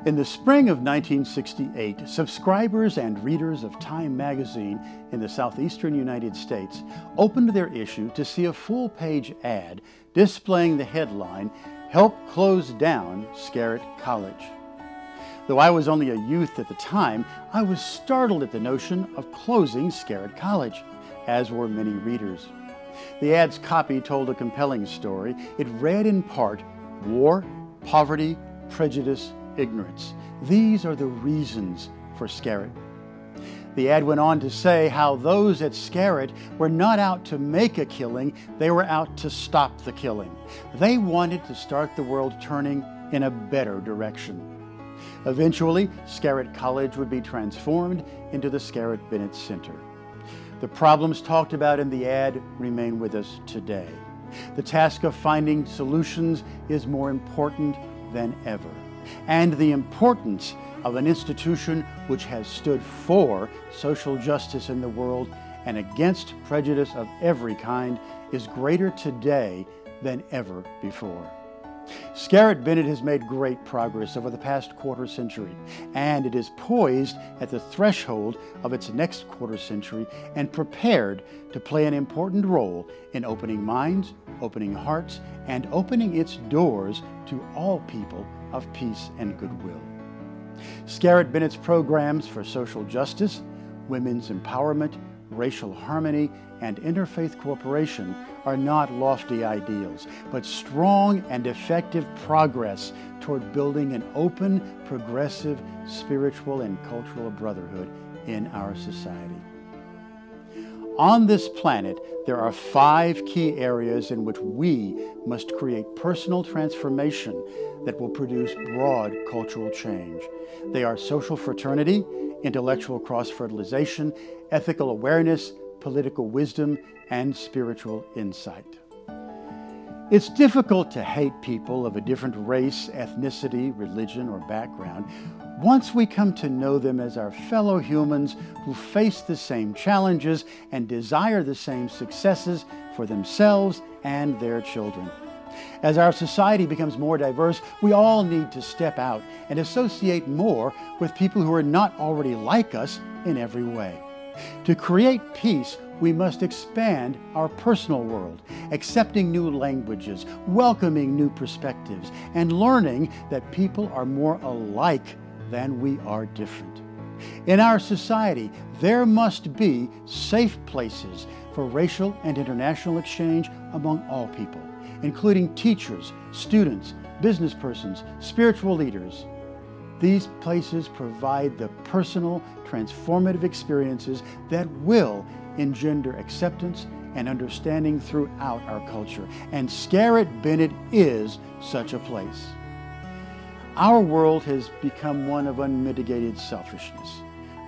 In the spring of 1968, subscribers and readers of Time magazine in the southeastern United States opened their issue to see a full-page ad displaying the headline, "Help Close Down Scarritt College." Though I was only a youth at the time, I was startled at the notion of closing Scarritt College, as were many readers. The ad's copy told a compelling story. It read in part, "War, poverty, prejudice, ignorance. These are the reasons for Scarritt." The ad went on to say how those at Scarritt were not out to make a killing, they were out to stop the killing. They wanted to start the world turning in a better direction. Eventually, Scarritt College would be transformed into the Scarritt-Bennett Center. The problems talked about in the ad remain with us today. The task of finding solutions is more important than ever. And the importance of an institution which has stood for social justice in the world and against prejudice of every kind is greater today than ever before. Scarritt-Bennett has made great progress over the past quarter century, and it is poised at the threshold of its next quarter century and prepared to play an important role in opening minds, opening hearts, and opening its doors to all people of peace and goodwill. Scarritt-Bennett's programs for social justice, women's empowerment, racial harmony, and interfaith cooperation are not lofty ideals, but strong and effective progress toward building an open, progressive, spiritual, and cultural brotherhood in our society. On this planet, there are 5 key areas in which we must create personal transformation that will produce broad cultural change. They are social fraternity, intellectual cross-fertilization, ethical awareness, political wisdom, and spiritual insight. It's difficult to hate people of a different race, ethnicity, religion, or background once we come to know them as our fellow humans who face the same challenges and desire the same successes for themselves and their children. As our society becomes more diverse, we all need to step out and associate more with people who are not already like us in every way. To create peace, we must expand our personal world, accepting new languages, welcoming new perspectives, and learning that people are more alike than we are different. In our society, there must be safe places for racial and international exchange among all people, including teachers, students, business persons, spiritual leaders. These places provide the personal, transformative experiences that will engender acceptance and understanding throughout our culture, and Scarritt-Bennett is such a place. Our world has become one of unmitigated selfishness.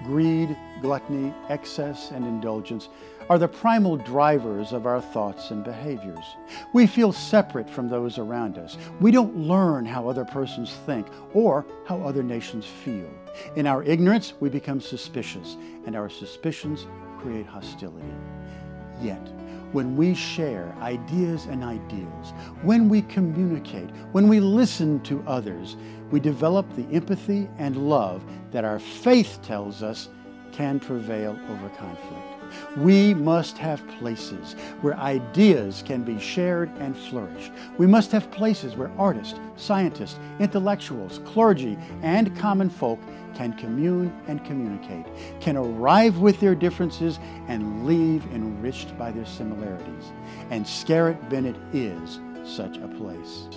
Greed, gluttony, excess, and indulgence are the primal drivers of our thoughts and behaviors. We feel separate from those around us. We don't learn how other persons think or how other nations feel. In our ignorance, we become suspicious, and our suspicions create hostility. Yet, when we share ideas and ideals, when we communicate, when we listen to others, we develop the empathy and love that our faith tells us can prevail over conflict. We must have places where ideas can be shared and flourish. We must have places where artists, scientists, intellectuals, clergy, and common folk can commune and communicate, can arrive with their differences and leave enriched by their similarities. And Scarritt-Bennett is such a place.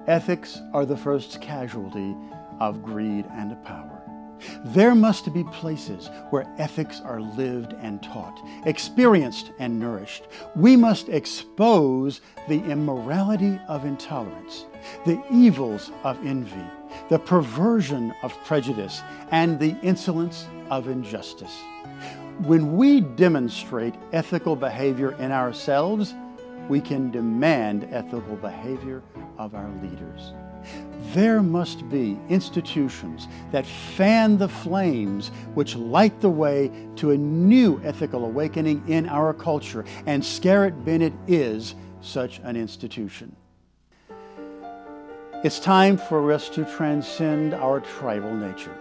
Ethics are the first casualty of greed and power. There must be places where ethics are lived and taught, experienced and nourished. We must expose the immorality of intolerance, the evils of envy, the perversion of prejudice, and the insolence of injustice. When we demonstrate ethical behavior in ourselves, we can demand ethical behavior of our leaders. There must be institutions that fan the flames which light the way to a new ethical awakening in our culture, and Scarritt-Bennett is such an institution. It's time for us to transcend our tribal nature.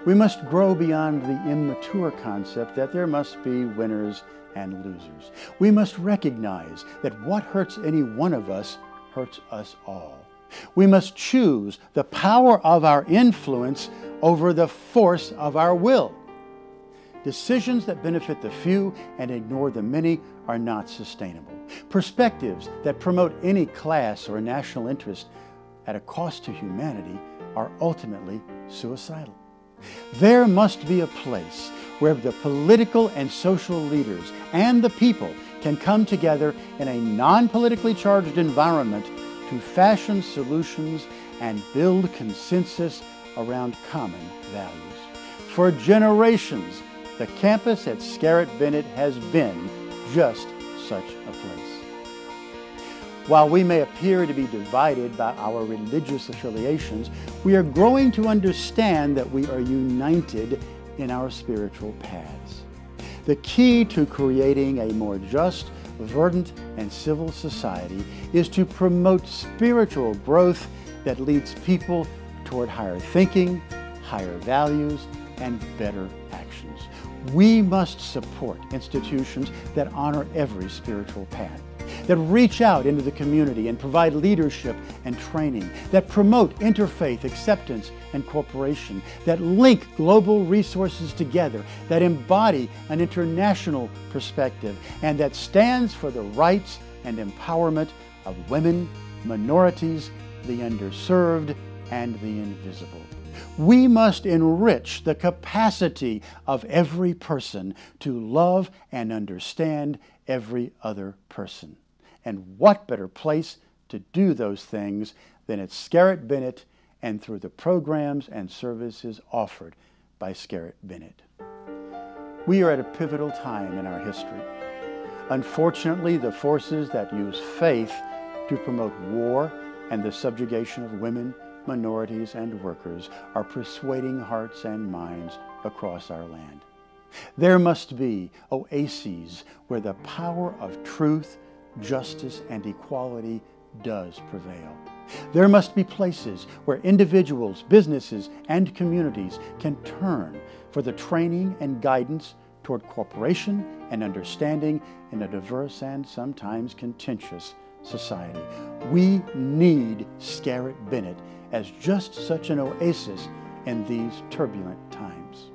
We must grow beyond the immature concept that there must be winners and losers. We must recognize that what hurts any one of us hurts us all. We must choose the power of our influence over the force of our will. Decisions that benefit the few and ignore the many are not sustainable. Perspectives that promote any class or national interest at a cost to humanity are ultimately suicidal. There must be a place where the political and social leaders and the people can come together in a non-politically charged environment to fashion solutions and build consensus around common values. For generations, the campus at Scarritt-Bennett has been just such a place. While we may appear to be divided by our religious affiliations, we are growing to understand that we are united in our spiritual paths. The key to creating a more just, verdant, and civil society is to promote spiritual growth that leads people toward higher thinking, higher values, and better actions. We must support institutions that honor every spiritual path, that reach out into the community and provide leadership and training, that promote interfaith acceptance and cooperation, that link global resources together, that embody an international perspective, and that stands for the rights and empowerment of women, minorities, the underserved, and the invisible. We must enrich the capacity of every person to love and understand every other person. And what better place to do those things than at Scarritt-Bennett and through the programs and services offered by Scarritt-Bennett. We are at a pivotal time in our history. Unfortunately, the forces that use faith to promote war and the subjugation of women, minorities, and workers are persuading hearts and minds across our land. There must be oases where the power of truth, justice, and equality does prevail. There must be places where individuals, businesses, and communities can turn for the training and guidance toward cooperation and understanding in a diverse and sometimes contentious society. We need Scarritt-Bennett as just such an oasis in these turbulent times.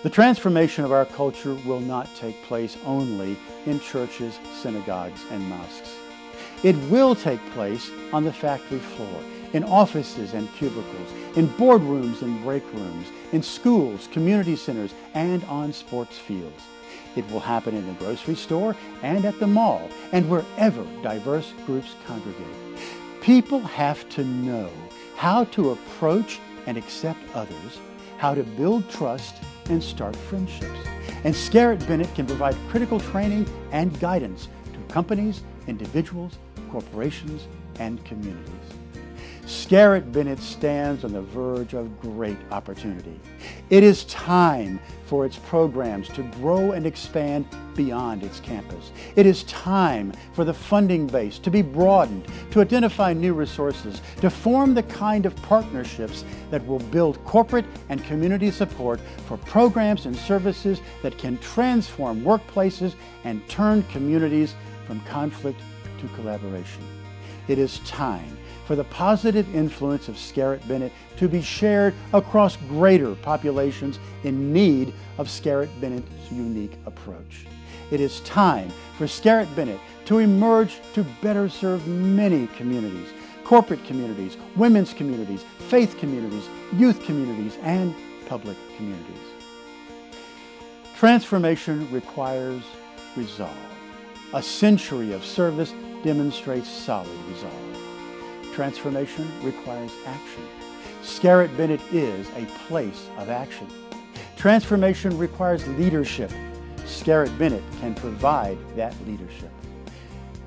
The transformation of our culture will not take place only in churches, synagogues, and mosques. It will take place on the factory floor, in offices and cubicles, in boardrooms and break rooms, in schools, community centers, and on sports fields. It will happen in the grocery store and at the mall, and wherever diverse groups congregate. People have to know how to approach and accept others, how to build trust and start friendships. And Scarritt-Bennett can provide critical training and guidance to companies, individuals, corporations, and communities. Scarritt-Bennett stands on the verge of great opportunity. It is time for its programs to grow and expand beyond its campus. It is time for the funding base to be broadened, to identify new resources, to form the kind of partnerships that will build corporate and community support for programs and services that can transform workplaces and turn communities from conflict to collaboration. It is time for the positive influence of Scarritt-Bennett to be shared across greater populations in need of Scarritt-Bennett's unique approach. It is time for Scarritt-Bennett to emerge to better serve many communities, corporate communities, women's communities, faith communities, youth communities, and public communities. Transformation requires resolve. A century of service demonstrates solid resolve. Transformation requires action. Scarritt-Bennett is a place of action. Transformation requires leadership. Scarritt-Bennett can provide that leadership.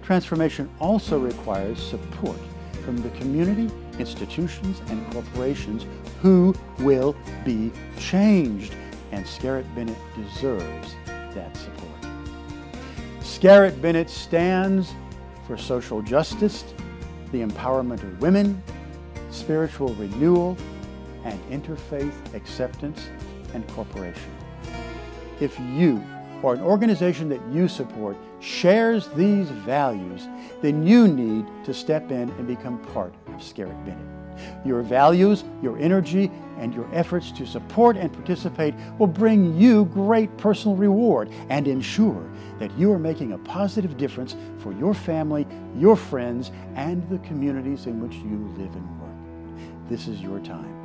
Transformation also requires support from the community, institutions, and corporations who will be changed, and Scarritt-Bennett deserves that support. Scarritt-Bennett stands for social justice, the empowerment of women, spiritual renewal, and interfaith acceptance and cooperation. If you or an organization that you support shares these values, then you need to step in and become part of Scarritt-Bennett. Your values, your energy, and your efforts to support and participate will bring you great personal reward and ensure that you are making a positive difference for your family, your friends, and the communities in which you live and work. This is your time.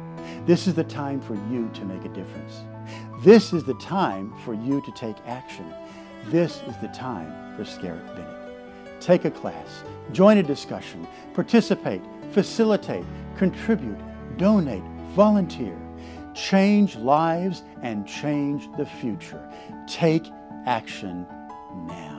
This is the time for you to make a difference. This is the time for you to take action. This is the time for Scarritt-Bennett. Take a class, join a discussion, participate, facilitate, contribute, donate, volunteer. Change lives and change the future. Take action now.